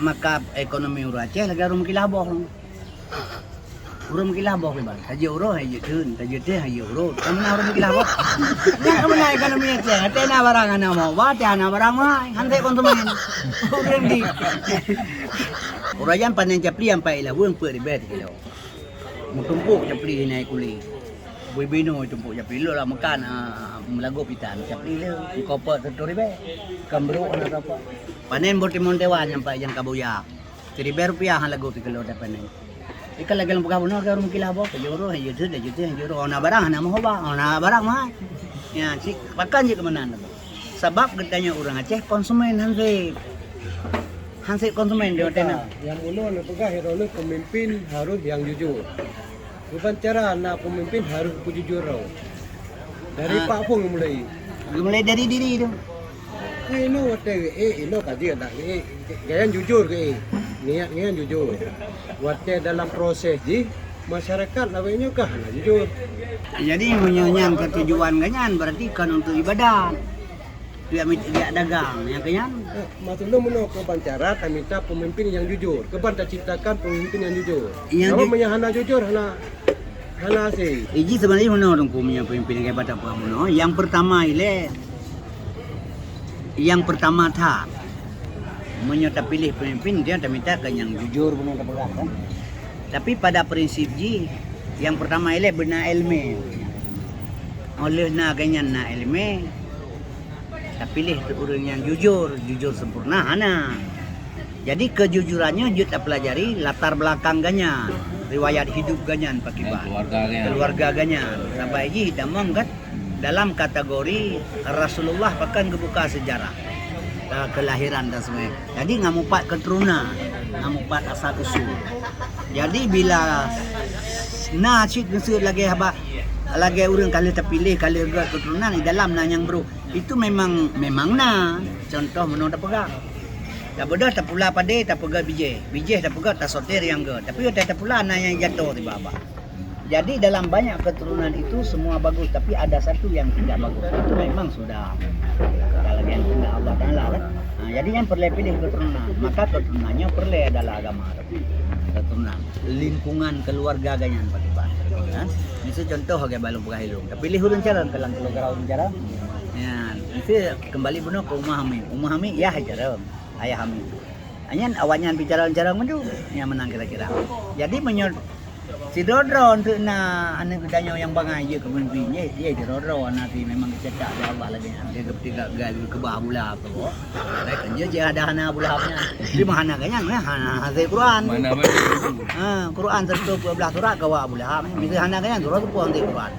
Maka ekonomi ura Aceh lagi rum kilabok. Urum kilabok ni bang. Haji euro haji dun, haji teh haji euro. Kamu nak urum kilabok? Ya kamu nak ekonomi Aceh. Teh na barang ana mau, teh na barang mai. Hantai konsumen. Urum di. Urajan panen capli yang pai lah, buang per di bet kilo. Mutumpuk capli naik kuli. Bino tumpuk capli lo lah makan melago pitan capli le koper tertori be kambro ana apa panen bortimon dewan nyampai yang kabuya jadi rupiah lago kilo da panen ikal lagi lampu kabuno ka rum kilabo ka joro hayu tu da jutu joro ona barang ana mau ba ona barang mah ya sik pakan je kemanan sebab getanya orang Aceh konsumen hansip konsumen di hotelnya yang uno pegah hero pemimpin harus yang jujur. Bukan cara anak pemimpin harus jujur. Dari Pak Pung mulai dari diri itu. Ini waktu ini kaji tak gaya jujur ke niatnya jujur. Waktu dalam proses di masyarakat namanya kah jujur. Jadi menyanyang ketujuan ganyan berarti kan untuk ibadah. Dia dagang yang kenyan. Maksudnya menolak kebancara kami minta pemimpin yang jujur. Keban tak ciptakan pemimpin yang jujur. Yang hana jujur hana sih. Iji sebenarnya menurut punya pemimpin yang hebat apa muno. Yang pertama tak menyata pilih pemimpin dia minta ke yang jujur benar kan. Tapi pada prinsip ji yang pertama ile benar ilmu. Oleh na ganyan na ilmu. Pilih orang yang jujur sempurna hana. Jadi kejujurannya kita pelajari latar belakang ganyan, riwayat hidup ganyan pakiban, keluarga ganyan. Sampai ini kita mengangkat dalam kategori Rasulullah bahkan kebuka sejarah kelahiran dan sebagainya. Jadi ngamupat keturunan, ngamupat asal usul. Jadi bila cik ngesut lagi orang kali terpilih kali keturunan di dalam yang bro itu memang contoh menurut pegang tak bodoh tak pula pada tak pegang biji tak pegang tak sotir yang ke tapi tak pula yang jatuh tiba-tiba. Jadi dalam banyak keturunan itu semua bagus tapi ada satu yang tidak bagus itu memang sudah kalau yang kena Allah Taala kan. Jadi yang perlu pilih keturunan maka keturunannya perlu adalah agama keturunan lingkungan keluarga ganyan pakai kan. Itu contoh haga balung pagahilung. Tapi lihurun cara kelang keluarga cara. Ya, itu kembali benar ke Umah Hami ya hajar ayah Hami. Anyan awalnya bicara mendu yang menang kira-kira. Jadi menurut si Dodro untuk anak gedanya yang bangai je kepemimpinnya dia Dodro nanti memang cetak dia Allah lagi dia ketiga gali ke bawah bulah tu. Mereka je ada hana bulahnya. Di mana ganyan hana hasil Quran. Quran 12 surat ke bawah bulah. Bisa hana ganyan surah tu pun di Quran.